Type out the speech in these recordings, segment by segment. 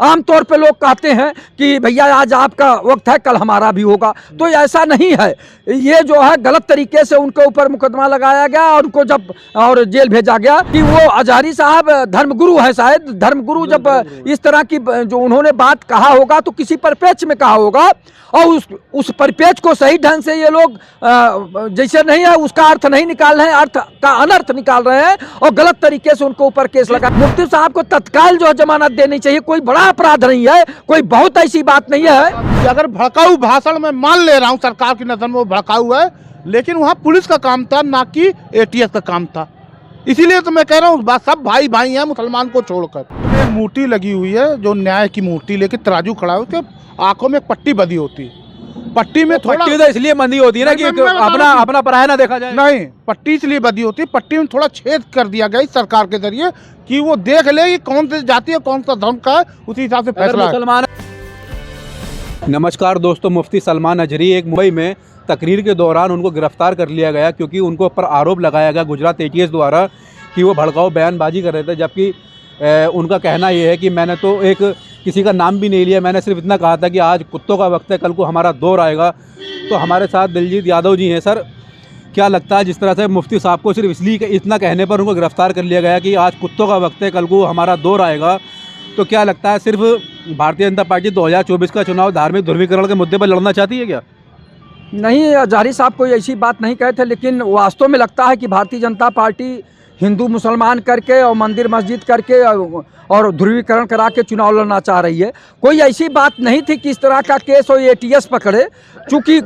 आमतौर पे लोग कहते हैं कि भैया आज आपका वक्त है, कल हमारा भी होगा, तो ऐसा नहीं है। ये जो है गलत तरीके से उनके ऊपर मुकदमा लगाया गया और उनको जब और जेल भेजा गया कि वो अजहरी साहब धर्मगुरु है, शायद धर्मगुरु जब इस तरह की जो उन्होंने बात कहा होगा तो किसी परिप्रेक्ष्य में कहा होगा और उस परिप्रेक्ष्य को सही ढंग से ये लोग जैसे नहीं है उसका अर्थ नहीं निकाल रहे हैं, अर्थ का अनर्थ निकाल रहे हैं और गलत तरीके से उनके ऊपर केस लगा। मुफ्ती साहब को तत्काल जो है जमानत देनी चाहिए, कोई बड़ा अपराध नहीं है, कोई बहुत ऐसी बात नहीं है। अगर भड़काऊ भाषण में मान ले रहा हूँ सरकार की नजर में वो भड़काऊ है, लेकिन वहाँ पुलिस का काम था ना कि ATS का काम था। इसीलिए तो मैं कह रहा हूँ सब भाई भाई हैं मुसलमान को छोड़कर। मूर्ति लगी हुई है जो न्याय की मूर्ति लेके तराजू खड़ा है, उसके आंखों में पट्टी बंधी होती है। पट्टी में थोड़ा पट्टी तो इसलिए बंधी होती है ना कि अपना पराया ना देखा जाए। नहीं, पट्टी इसलिए बंधी होती है, पट्टी में थोड़ा छेद कर दिया गया सरकार के जरिए कि वो देख ले कि कौन सी जाति है कौन सा धर्म का है, उसी हिसाब से फैसला मुसलमान। नमस्कार दोस्तों, मुफ्ती सलमान अजहरी एक मुंबई में तकरीर के दौरान उनको गिरफ्तार कर लिया गया क्योंकि उनको ऊपर आरोप लगाया गया गुजरात ATS द्वारा कि वो भड़काऊ बयानबाजी कर रहे थे। जबकि उनका कहना ये है कि मैंने तो किसी का नाम भी नहीं लिया, मैंने सिर्फ इतना कहा था कि आज कुत्तों का वक्त है, कल को हमारा दौर आएगा। तो हमारे साथ दिलजीत यादव जी हैं। सर, क्या लगता है जिस तरह से मुफ्ती साहब को सिर्फ इसलिए इतना कहने पर उनको गिरफ्तार कर लिया गया कि आज कुत्तों का वक्त है, कल को हमारा दौर आएगा, तो क्या लगता है सिर्फ भारतीय जनता पार्टी 2024 का चुनाव धार्मिक ध्रुवीकरण के मुद्दे पर लड़ना चाहती है क्या? नहीं, अजहरी साहब कोई ऐसी बात नहीं कहे थे, लेकिन वास्तव में लगता है कि भारतीय जनता पार्टी हिंदू मुसलमान करके और मंदिर मस्जिद करके और ध्रुवीकरण करा के चुनाव लड़ना चाह रही है। कोई ऐसी बात नहीं थी कि इस तरह का केस और ATS पकड़े। चूँकि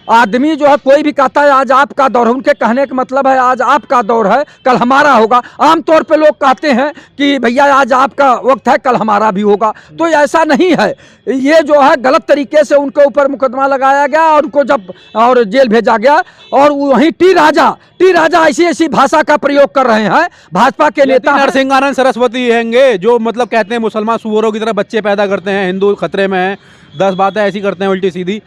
आदमी जो है कोई भी कहता है आज आपका दौर है, उनके कहने का मतलब है आज आपका दौर है, कल हमारा होगा। आमतौर पे लोग कहते हैं कि भैया आज आपका वक्त है, कल हमारा भी होगा, तो ऐसा नहीं है। ये जो है गलत तरीके से उनके ऊपर मुकदमा लगाया गया और उनको जब और जेल भेजा गया और वहीं टी राजा ऐसी भाषा का प्रयोग कर रहे हैं भाजपा के नेता। नरसिंहानंद सरस्वती हैंगे जो मतलब कहते हैं मुसलमान सुअरों की तरह बच्चे पैदा करते हैं, हिंदू खतरे में हैं, 10 बातें ऐसी करते हैं उल्टी सीधी।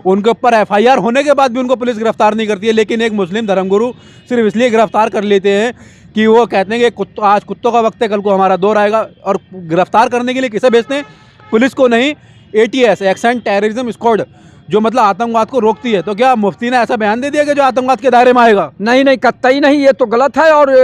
उनके ऊपर FIR होने के बाद भी उनको पुलिस गिरफ्तार नहीं करती है, लेकिन एक मुस्लिम धर्मगुरु सिर्फ इसलिए गिरफ्तार कर लेते हैं कि वो कहते हैं कि आज कुत्तों का वक्त है, कल को हमारा दौर आएगा। और गिरफ्तार करने के लिए किसे भेजते हैं? पुलिस को नहीं, ATS एक्शन टेररिज्म स्क्वाड जो मतलब आतंकवाद को रोकती है। तो क्या मुफ्ती ने ऐसा बयान दे दिया कि जो आतंकवाद के दायरे में आएगा? नहीं, कतई नहीं, ये तो गलत है और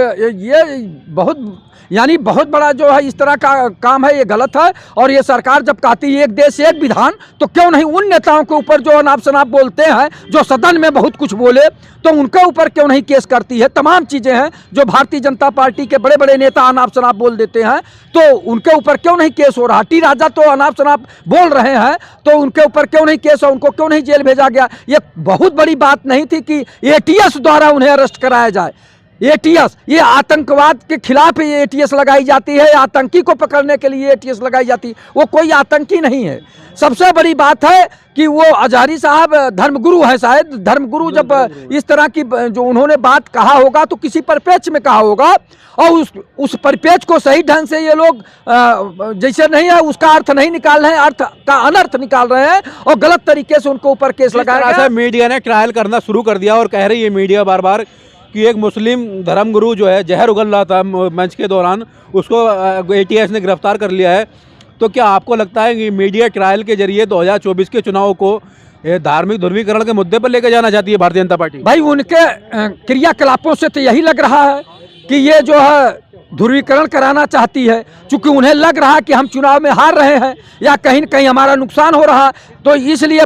ये बहुत बड़ा जो है इस तरह का काम है, ये गलत है। और ये सरकार जब कहती है एक देश एक विधान, तो क्यों नहीं उन नेताओं के ऊपर जो अनाप शनाप बोलते हैं, जो सदन में बहुत कुछ बोले, तो उनके ऊपर क्यों नहीं केस करती है? तमाम चीज़ें हैं जो भारतीय जनता पार्टी के बड़े बड़े नेता अनाप शनाप बोल देते हैं, तो उनके ऊपर क्यों नहीं केस हो रहा? टी राजा तो अनाप शनाप बोल रहे हैं, तो उनके ऊपर क्यों नहीं केस हो? उनको क्यों नहीं जेल भेजा गया? ये बहुत बड़ी बात नहीं थी कि ATS द्वारा उन्हें अरेस्ट कराया जाए। ATS ये आतंकवाद के खिलाफ ये ATS लगाई जाती है, आतंकी को पकड़ने के लिए ATS लगाई जाती है, वो कोई आतंकी नहीं है। सबसे बड़ी बात है कि वो अजहरी साहब धर्मगुरु है, शायद धर्मगुरु जब इस तरह की जो उन्होंने बात कहा होगा तो किसी परिप्रेक्ष्य में कहा होगा और उस परिप्रेक्ष्य को सही ढंग से ये लोग जैसे नहीं है उसका अर्थ नहीं निकाल रहे हैं, अर्थ का अनर्थ निकाल रहे हैं और गलत तरीके से उनको ऊपर केस लगाया गया। मीडिया ने ट्रायल करना शुरू कर दिया और कह रही है मीडिया बार बार कि एक मुस्लिम धर्मगुरु जो है जहर उगल रहा था मंच के दौरान, उसको ATS ने गिरफ्तार कर लिया है। तो क्या आपको लगता है कि मीडिया ट्रायल के जरिए 2024 के चुनाव को धार्मिक ध्रुवीकरण के मुद्दे पर लेकर जाना चाहती है भारतीय जनता पार्टी? भाई उनके क्रियाकलापों से तो यही लग रहा है कि ये जो है ध्रुवीकरण कराना चाहती है, चूँकि उन्हें लग रहा है कि हम चुनाव में हार रहे हैं या कहीं न कहीं हमारा नुकसान हो रहा है, तो इसलिए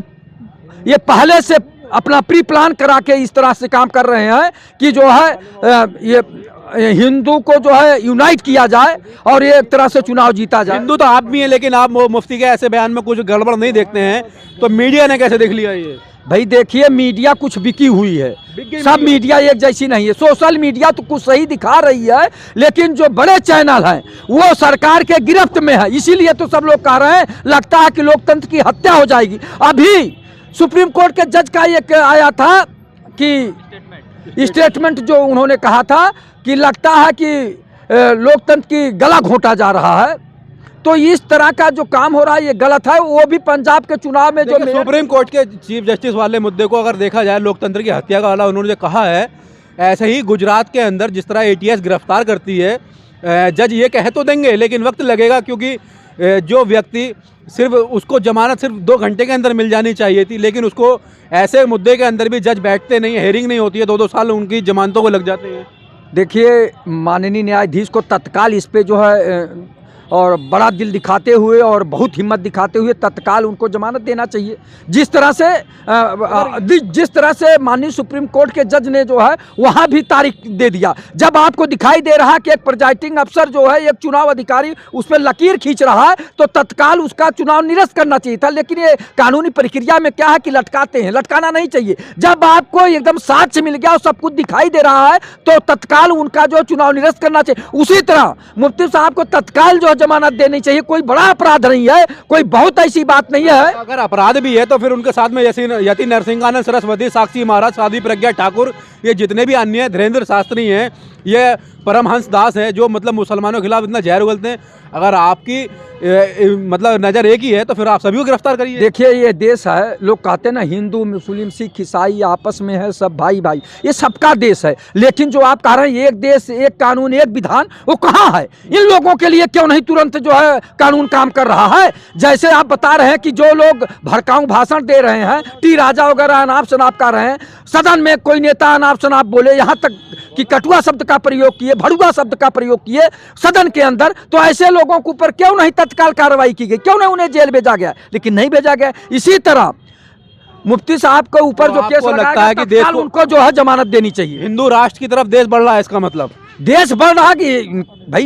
ये पहले से अपना प्री प्लान करा के इस तरह से काम कर रहे हैं कि जो है ये हिंदू को जो है यूनाइट किया जाए और ये एक तरह से चुनाव जीता जाए। हिंदू तो आप भी हैं, लेकिन आप मुफ्ती के ऐसे बयान में कुछ गड़बड़ नहीं देखते हैं, तो मीडिया ने कैसे देख लिया ये? भाई देखिए, मीडिया कुछ बिकी हुई है, सब मीडिया एक जैसी नहीं है। सोशल मीडिया तो कुछ सही दिखा रही है, लेकिन जो बड़े चैनल हैं वो सरकार के गिरफ्त में है, इसीलिए तो सब लोग कह रहे हैं लगता है कि लोकतंत्र की हत्या हो जाएगी। अभी सुप्रीम कोर्ट के जज का एक आया था कि स्टेटमेंट जो उन्होंने कहा था कि लगता है कि लोकतंत्र की गला घोंटा जा रहा है, तो इस तरह का जो काम हो रहा है ये गलत है। वो भी पंजाब के चुनाव में जो सुप्रीम कोर्ट के चीफ जस्टिस वाले मुद्दे को अगर देखा जाए, लोकतंत्र की हत्या का वाला उन्होंने जो कहा है, ऐसे ही गुजरात के अंदर जिस तरह ATS गिरफ्तार करती है, जज ये कह तो देंगे लेकिन वक्त लगेगा, क्योंकि जो व्यक्ति सिर्फ उसको जमानत सिर्फ 2 घंटे के अंदर मिल जानी चाहिए थी, लेकिन उसको ऐसे मुद्दे के अंदर भी जज बैठते नहीं, हेयरिंग नहीं होती है, 2-2 साल उनकी जमानतों को लग जाते हैं। देखिए, माननीय न्यायाधीश को तत्काल इस पे जो है और बड़ा दिल दिखाते हुए और बहुत हिम्मत दिखाते हुए तत्काल उनको जमानत देना चाहिए। जिस तरह से माननीय सुप्रीम कोर्ट के जज ने जो है वहाँ भी तारीख दे दिया। जब आपको दिखाई दे रहा कि एक प्रिजाइडिंग अफसर जो है, एक चुनाव अधिकारी उस पर लकीर खींच रहा है, तो तत्काल उसका चुनाव निरस्त करना चाहिए था। लेकिन ये कानूनी प्रक्रिया में क्या है कि लटकाते हैं, लटकाना नहीं चाहिए। जब आपको एकदम साक्ष्य मिल गया और सब कुछ दिखाई दे रहा है तो तत्काल उनका जो चुनाव निरस्त करना चाहिए। उसी तरह मुफ्ती साहब को तत्काल जो जमानत देनी चाहिए। कोई बड़ा अपराध नहीं है, कोई बहुत ऐसी बात नहीं है। अगर अपराध भी है तो फिर उनके साथ में यति नरसिंहानंद सरस्वती, साक्षी महाराज, साध्वी प्रज्ञा ठाकुर, ये जितने भी अन्य धीरेन्द्र शास्त्री हैं, ये परमहंस दास हैं, जो मतलब मुसलमानों के खिलाफ इतना जहर उगलते हैं। अगर आपकी मतलब नज़र एक ही है तो फिर आप सभी को गिरफ्तार करिए। देखिए, ये देश है, लोग कहते हैं ना हिंदू मुस्लिम सिख ईसाई आपस में है सब भाई भाई, ये सबका देश है। लेकिन जो आप कह रहे हैं एक देश एक कानून एक विधान, वो कहाँ है? इन लोगों के लिए क्यों नहीं तुरंत जो है कानून काम कर रहा है? जैसे आप बता रहे हैं कि जो लोग भड़काऊ भाषण दे रहे हैं, टी राजा वगैरह अनाप शनाप कर रहे हैं, सदन में कोई नेता अनाप शनाप बोले, यहाँ तक कि कटुआ शब्द का प्रयोग किए, भड़ुआ शब्द का प्रयोग किए सदन के अंदर, तो ऐसे लोगों के ऊपर क्यों नहीं तत्काल कार्रवाई की गई? क्यों नहीं उन्हें जेल भेजा गया? लेकिन नहीं भेजा गया। इसी तरह मुफ्ती साहब के ऊपर जो केस लगता है कि देश को उनको जो है जमानत देनी चाहिए। हिंदू राष्ट्र की तरफ देश बढ़ रहा है, इसका मतलब देश बढ़ रहा कि भाई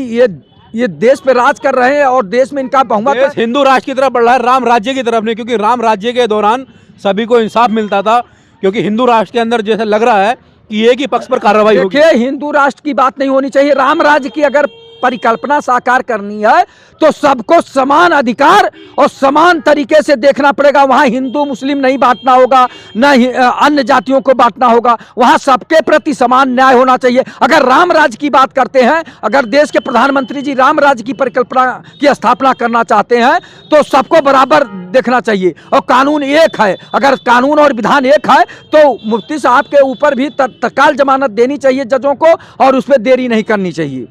ये देश पे राज कर रहे हैं और देश में इनका बहुमत हिंदू राष्ट्र की तरफ बढ़ रहा है, राम राज्य की तरफ नहीं। क्योंकि राम राज्य के दौरान सभी को इंसाफ मिलता था, क्योंकि हिंदू राष्ट्र के अंदर जैसे लग रहा है कि एक ही पक्ष पर कार्रवाई होगी। देखिए, हिंदू राष्ट्र की बात नहीं होनी चाहिए। राम राज्य की अगर परिकल्पना साकार करनी है तो सबको समान अधिकार और समान तरीके से देखना पड़ेगा। वहां हिंदू मुस्लिम नहीं बांटना होगा, न अन्य जातियों को बांटना होगा। वहां सबके प्रति समान न्याय होना चाहिए। अगर राम राज्य की बात करते हैं, अगर देश के प्रधानमंत्री जी राम राज्य की परिकल्पना की स्थापना करना चाहते हैं तो सबको बराबर देखना चाहिए और कानून एक है। अगर कानून और विधान एक है तो मुफ्ती साहब के ऊपर भी तत्काल जमानत देनी चाहिए जजों को, और उस पर देरी नहीं करनी चाहिए।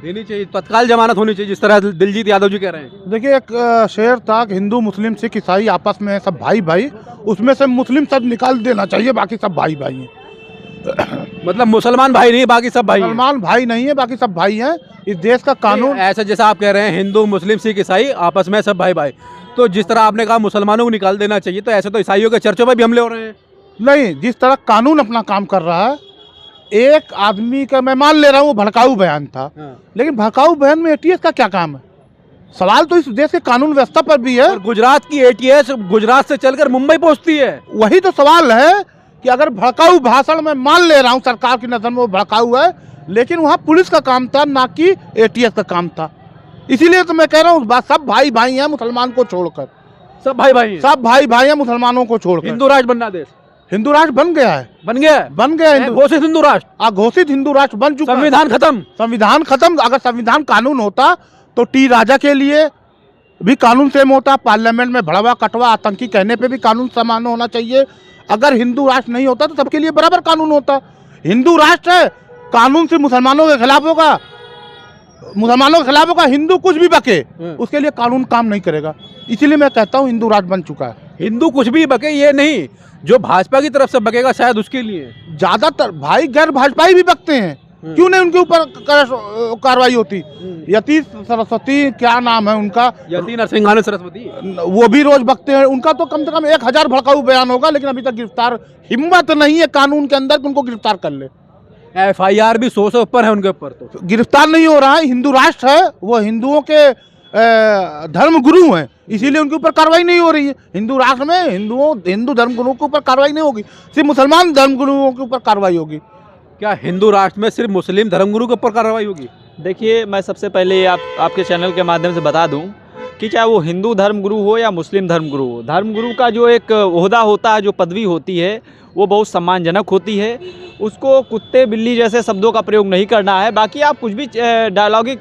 देनी चाहिए, तत्काल जमानत होनी चाहिए, जिस तरह दिलजीत यादव जी कह रहे हैं। देखिए, एक शेर था कि हिंदू मुस्लिम सिख ईसाई आपस में सब भाई भाई, उसमें से मुस्लिम सब निकाल देना चाहिए, बाकी सब भाई भाई हैं। मतलब मुसलमान भाई नहीं, बाकी सब भाई हैं। मुसलमान भाई नहीं है, बाकी सब भाई हैं। इस देश का कानून ऐसा जैसा आप कह रहे हैं हिंदू मुस्लिम सिख ईसाई आपस में सब भाई भाई, तो जिस तरह आपने कहा मुसलमानों को निकाल देना चाहिए, तो ऐसे तो ईसाइयों के चर्चों पर भी हमले हो रहे हैं। नहीं, जिस तरह कानून अपना काम कर रहा है, एक आदमी का मैं मान ले रहा हूँ वो भड़काऊ बयान था, लेकिन भड़काऊ बयान में एटीएस का क्या काम है? सवाल तो इस देश के कानून व्यवस्था पर भी है। और गुजरात की एटीएस गुजरात से चलकर मुंबई पहुंचती है। वही तो सवाल है कि अगर भड़काऊ भाषण में मान ले रहा हूँ सरकार की नजर में वो भड़काऊ है, लेकिन वहाँ पुलिस का काम था, ना कि एटीएस का काम था। इसीलिए तो मैं कह रहा हूँ सब भाई भाई हैं मुसलमान को छोड़कर, सब भाई भाई हैं। सब भाई भाई हैं मुसलमानों को छोड़कर। हिंदू राष्ट्र बनना देश, हिंदू राष्ट्र बन गया है, बन गया है, बन गया है। घोषित हिंदू राष्ट्र, घोषित हिंदू राष्ट्र बन चुका है। संविधान खत्म, संविधान खत्म। अगर संविधान कानून होता तो टी राजा के लिए भी कानून सेम होता, पार्लियामेंट में भड़वा कटवा आतंकी कहने पे भी कानून समान होना चाहिए। अगर हिंदू राष्ट्र नहीं होता तो सबके लिए बराबर कानून होता। हिंदू राष्ट्र है, कानून से मुसलमानों के खिलाफ होगा, मुसलमानों के खिलाफ होगा, हिंदू कुछ भी बके उसके लिए कानून काम नहीं करेगा। इसीलिए मैं कहता हूँ हिंदू राष्ट्र बन चुका है। हिंदू कुछ भी बके ये नहीं, जो भाजपा की तरफ से बकेगा शायद उसके लिए। ज्यादातर भाई गैर भाजपाई भी बकते हैं, क्यों नहीं उनके ऊपर कार्रवाई होती? यति सरस्वती, क्या नाम है उनका, यति नरसिंहानंद सरस्वती, वो भी रोज बकते हैं। उनका तो कम से कम 1000 भड़काऊ बयान होगा, लेकिन अभी तक गिरफ्तार हिम्मत नहीं है कानून के अंदर कि उनको गिरफ्तार कर ले। FIR भी 100 से ऊपर है उनके ऊपर, तो गिरफ्तार नहीं हो रहा है। हिंदू राष्ट्र है, वो हिंदुओं के धर्म गुरु हैं, इसीलिए उनके ऊपर कार्रवाई नहीं हो रही है। हिंदू राष्ट्र में हिंदू धर्म गुरुओं के ऊपर कार्रवाई नहीं होगी, सिर्फ मुसलमान धर्म गुरुओं के ऊपर कार्रवाई होगी। क्या हिंदू राष्ट्र में सिर्फ मुस्लिम धर्मगुरु के ऊपर कार्रवाई होगी? देखिए, मैं सबसे पहले आपके चैनल के माध्यम से बता दूं कि चाहे वो हिंदू धर्मगुरु हो या मुस्लिम धर्मगुरु हो, धर्मगुरु का जो एक ओहदा होता है, जो पदवी होती है, वो बहुत सम्मानजनक होती है। उसको कुत्ते बिल्ली जैसे शब्दों का प्रयोग नहीं करना है। बाकी आप कुछ भी डायलॉगिक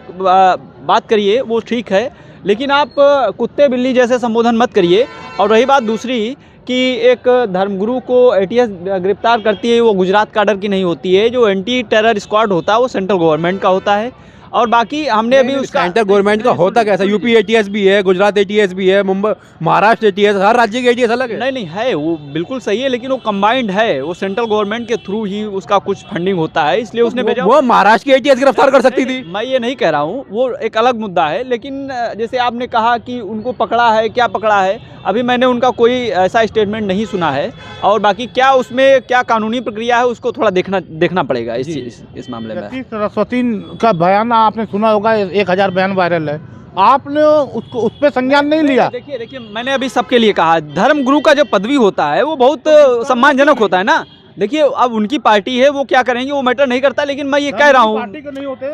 बात करिए वो ठीक है, लेकिन आप कुत्ते बिल्ली जैसे संबोधन मत करिए। और रही बात दूसरी कि एक धर्मगुरु को एटीएस गिरफ्तार करती है, वो गुजरात काडर की नहीं होती है। जो एंटी टेरर स्क्वाड होता है वो सेंट्रल गवर्नमेंट का होता है। और बाकी हमने अभी उसका सेंट्रल गवर्नमेंट का होता कैसा, यूपी एटीएस भी है, गुजरात एटीएस भी है, मुंबई महाराष्ट्र एटीएस, हर राज्य के एटीएस अलग है। नहीं नहीं है, वो बिल्कुल सही है, लेकिन वो कंबाइंड है, वो सेंट्रल गवर्नमेंट के थ्रू ही उसका कुछ फंडिंग होता है, इसलिए उसने भेजा। वो महाराष्ट्र की एटीएस गिरफ्तार कर सकती थी। मैं ये नहीं कह रहा हूँ, वो एक अलग मुद्दा है, लेकिन जैसे आपने कहा कि उनको पकड़ा है, क्या पकड़ा है, अभी मैंने उनका कोई ऐसा स्टेटमेंट नहीं सुना है, और बाकी क्या उसमें क्या कानूनी प्रक्रिया है उसको थोड़ा देखना पड़ेगा इस मामले में। यति सरस्वती का बयान आपने सुना होगा, 1000 बयान वायरल है, आपने उसको उस पर संज्ञान नहीं लिया। देखिए मैंने अभी सबके लिए कहा, धर्म गुरु का जो पदवी होता है वो बहुत सम्मानजनक होता है ना। देखिए अब उनकी पार्टी है, वो क्या करेंगे वो मैटर नहीं करता, लेकिन मैं ये कह रहा हूँ, पार्टी के नहीं होते,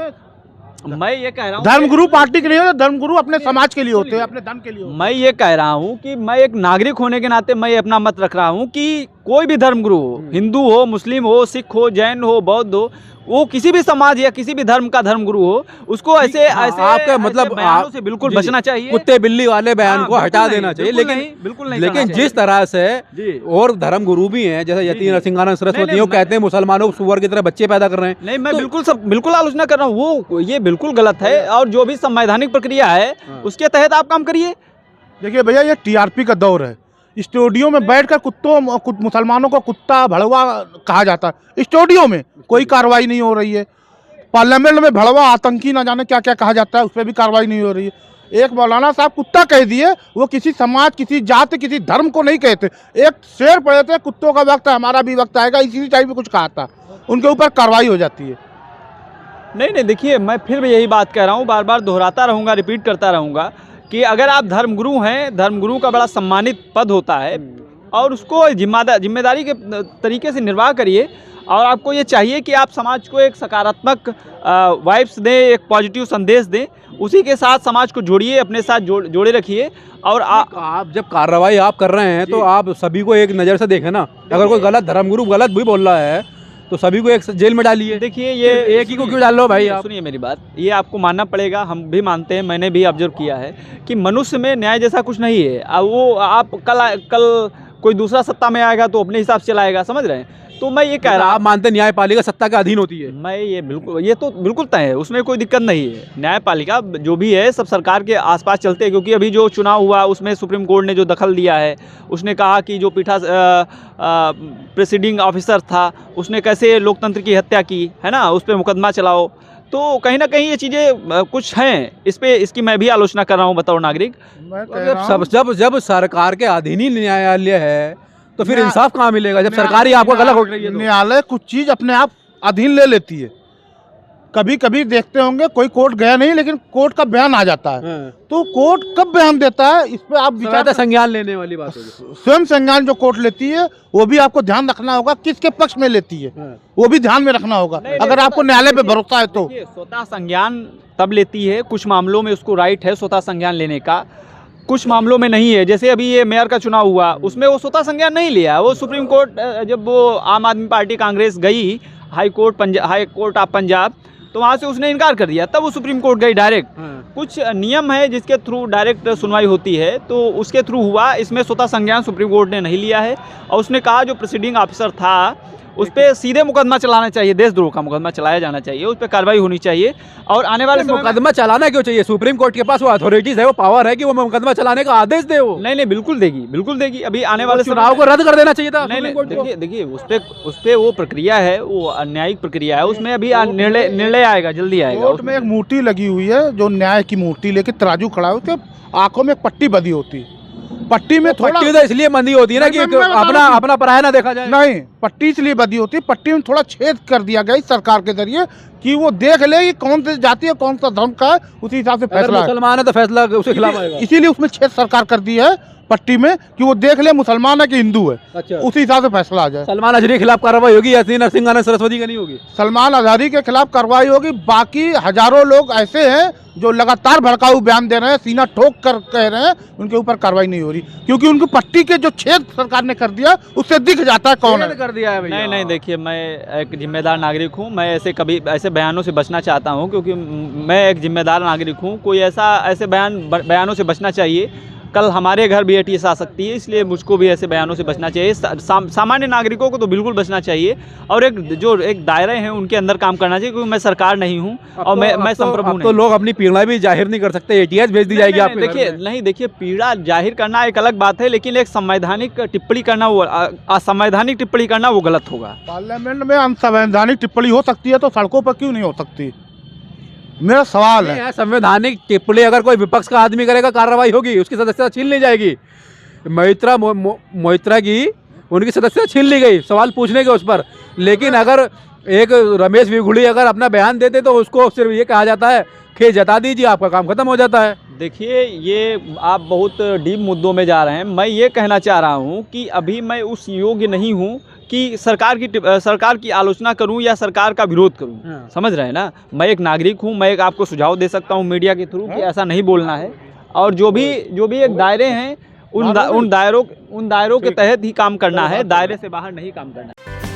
मैं ये कह रहा हूँ धर्मगुरु पार्टी के नहीं होते, धर्मगुरु अपने समाज के लिए होते हैं, अपने धर्म के लिए होते हैं। मैं ये कह रहा हूँ कि मैं एक नागरिक होने के नाते मैं अपना मत रख रहा हूँ कि कोई भी धर्मगुरु हो, हिंदू हो, मुस्लिम हो, सिख हो, जैन हो, बौद्ध हो, वो किसी भी समाज या किसी भी धर्म का धर्मगुरु हो, उसको ऐसे आपका मतलब बयानों से बिल्कुल बचना चाहिए। कुत्ते बिल्ली वाले बयान को हटा बिल्कुल देना नहीं, चाहिए, बिल्कुल लेकिन नहीं, बिल्कुल नहीं लेकिन करना जिस चाहिए। तरह से जी। और धर्मगुरु भी हैं, जैसे यति नरसिंहानंद सरस्वती, वो कहते हैं मुसलमानों को सुअर की तरह बच्चे पैदा कर रहे हैं। नहीं, मैं बिल्कुल आलोचना कर रहा हूँ, वो ये बिल्कुल गलत है, और जो भी संवैधानिक प्रक्रिया है उसके तहत आप काम करिए। देखिए भैया, ये टीआरपी का दौर है, स्टूडियो में बैठकर मुसलमानों को कुत्ता भड़वा कहा जाता है, स्टूडियो में कोई कार्रवाई नहीं हो रही है। पार्लियामेंट में भड़वा, आतंकी, ना जाने क्या क्या कहा जाता है, उस पर भी कार्रवाई नहीं हो रही है। एक मौलाना साहब कुत्ता कह दिए, वो किसी समाज, किसी जाति, किसी धर्म को नहीं कहते। एक शेर पढ़े थे, कुत्तों का वक्त है, हमारा भी वक्त आएगा, इसी टाइप में कुछ कहा था, उनके ऊपर कार्रवाई हो जाती है। नहीं, देखिए मैं फिर भी यही बात कह रहा हूँ, बार बार दोहराता रहूँगा, रिपीट करता रहूँगा कि अगर आप धर्मगुरु हैं, धर्मगुरु का बड़ा सम्मानित पद होता है, और उसको जिम्मेदारी के तरीके से निर्वाह करिए, और आपको ये चाहिए कि आप समाज को एक सकारात्मक वाइब्स दें, एक पॉजिटिव संदेश दें, उसी के साथ समाज को जोड़िए, अपने साथ जोड़े रखिए। और आप जब कार्रवाई आप कर रहे हैं तो आप सभी को एक नज़र से देखें ना। अगर कोई गलत धर्मगुरु गलत भी बोल रहा है तो सभी को एक जेल में डालिए। देखिए, ये एक ही को क्यों डाल लो भाई आप? सुनिए मेरी बात, ये आपको मानना पड़ेगा, हम भी मानते हैं, मैंने भी ऑब्जर्व किया है कि मनुष्य में न्याय जैसा कुछ नहीं है। वो आप कल कोई दूसरा सत्ता में आएगा तो अपने हिसाब से चलाएगा, समझ रहे हैं? तो मैं ये कह रहा हूँ, आप मानते न्यायपालिका सत्ता के अधीन होती है? मैं ये तो बिल्कुल तय है, उसमें कोई दिक्कत नहीं है। न्यायपालिका जो भी है सब सरकार के आसपास चलते हैं, क्योंकि अभी जो चुनाव हुआ उसमें सुप्रीम कोर्ट ने जो दखल दिया है, उसने कहा कि जो प्रेसिडिंग ऑफिसर था उसने कैसे लोकतंत्र की हत्या की है ना, उस पर मुकदमा चलाओ। तो कहीं ना कहीं ये चीज़ें कुछ हैं, इसकी मैं भी आलोचना कर रहा हूँ बतौर नागरिक। जब सरकार के अधीन ही न्यायालय है तो फिर इंसाफ कहाँ मिलेगा, जब सरकार ही आपको गलत हो रही है? न्यायालय कुछ चीज अपने आप अधीन ले लेती है। कभी कभी देखते होंगे कोई कोर्ट गया नहीं, लेकिन कोर्ट का बयान आ जाता है। तो कोर्ट कब बयान देता है, इस पे आप विचार, संज्ञान लेने वाली बात होगी। स्वयं संज्ञान जो कोर्ट लेती है वो भी आपको ध्यान रखना होगा, किसके पक्ष में लेती है वो भी ध्यान में रखना होगा, अगर आपको न्यायालय पे भरोसा है तो। स्वतः संज्ञान तब लेती है, कुछ मामलों में उसको राइट है स्वतः संज्ञान लेने का, कुछ मामलों में नहीं है। जैसे अभी ये मेयर का चुनाव हुआ, उसमें वो स्वतः संज्ञान नहीं लिया। वो सुप्रीम कोर्ट, जब वो आम आदमी पार्टी कांग्रेस गई हाई कोर्ट ऑफ पंजाब, तो वहाँ से उसने इनकार कर दिया, तब वो सुप्रीम कोर्ट गई डायरेक्ट। कुछ नियम है जिसके थ्रू डायरेक्ट सुनवाई होती है, तो उसके थ्रू हुआ। इसमें स्वतः संज्ञान सुप्रीम कोर्ट ने नहीं लिया है, और उसने कहा जो प्रेसिडिंग ऑफिसर था उस पर सीधे मुकदमा चलाना चाहिए, देशद्रोह का मुकदमा चलाया जाना चाहिए, उस पर कार्रवाई होनी चाहिए। और आने वाले मुकदमा चलाना क्यों चाहिए? सुप्रीम कोर्ट के पास वो अथॉरिटीज है, वो पावर है कि वो मुकदमा चलाने का आदेश दे। वो नहीं, बिल्कुल देगी। अभी आने वाले चुनाव को रद्द कर देना चाहिए था। नहीं, देखिए उस पे वो प्रक्रिया है, वो न्यायिक प्रक्रिया है, उसमें अभी निर्णय आएगा, जल्दी आएगा। कोर्ट में एक मूर्ति लगी हुई है, जो न्याय की मूर्ति लेके तराजू खड़ा है, उसके आंखों में पट्टी बंधी होती है। पट्टी में थोड़ा तो इसलिए बंदी होती है ना कि अपना पराया ना देखा जाए। नहीं, पट्टी इसलिए बंधी होती है, पट्टी में थोड़ा छेद कर दिया गया इस सरकार के जरिए कि वो देख ले कि कौन सी जाति है, कौन सा धर्म का है, उसी हिसाब से फैसला। मुसलमान है तो फैसला उसके खिलाफ आएगा, इसीलिए उसमें छेद सरकार कर दी है पट्टी में कि वो देख ले मुसलमान है कि हिंदू है। अच्छा। उसी हिसाब से फैसला आ जाए। सलमान अजहरी के खिलाफ कार्रवाई होगी, यति नरसिंहानंद सरस्वती का नहीं होगी? सलमान अजहरी के खिलाफ कार्रवाई होगी। बाकी हजारों लोग ऐसे हैं जो लगातार भड़काऊ बयान दे रहे हैं, सीना ठोक कर कह रहे हैं, उनके ऊपर कार्रवाई नहीं हो रही, क्योंकि उनकी पट्टी के जो छेद सरकार ने कर दिया उससे दिख जाता है कौन है। कर दिया है भैया। नहीं, देखिए मैं एक जिम्मेदार नागरिक हूँ, मैं ऐसे बयानों से बचना चाहता हूँ, क्योंकि मैं एक जिम्मेदार नागरिक हूँ। कोई ऐसे बयानों से बचना चाहिए। कल हमारे घर भी एटीएस आ सकती है, इसलिए मुझको भी ऐसे बयानों से बचना चाहिए। सामान्य नागरिकों को तो बिल्कुल बचना चाहिए, और एक दायरे हैं उनके अंदर काम करना चाहिए, क्योंकि मैं सरकार नहीं हूँ और मैं संप्रभु नहीं। तो लोग अपनी पीड़ा भी जाहिर नहीं कर सकते, एटीएस भेज दी जाएगी आपके घर देखिए में। नहीं, देखिए पीड़ा जाहिर करना एक अलग बात है, लेकिन एक संवैधानिक टिप्पणी करना वो असंवैधानिक टिप्पणी करना वो गलत होगा। पार्लियामेंट में असंवैधानिक टिप्पणी हो सकती है तो सड़कों पर क्यों नहीं हो सकती, मेरा सवाल है। संवैधानिक टिप्पणी अगर कोई विपक्ष का आदमी करेगा कार्रवाई होगी, उसकी सदस्यता छीन ली जाएगी। मोइत्रा की उनकी सदस्यता छीन ली गई सवाल पूछने के उस पर, लेकिन अगर एक रमेश विघुड़ी अगर अपना बयान देते तो उसको सिर्फ ये कहा जाता है कि जता दीजिए, आपका काम खत्म हो जाता है। देखिए ये आप बहुत डीप मुद्दों में जा रहे हैं। मैं ये कहना चाह रहा हूँ कि अभी मैं उस योग्य नहीं हूँ कि सरकार की आलोचना करूं या सरकार का विरोध करूं। समझ रहे हैं ना, मैं एक नागरिक हूं, मैं एक आपको सुझाव दे सकता हूं मीडिया के थ्रू कि ऐसा नहीं बोलना है, और जो भी एक दायरे हैं उन दायरों के तहत ही काम करना है, दायरे से बाहर नहीं काम करना है।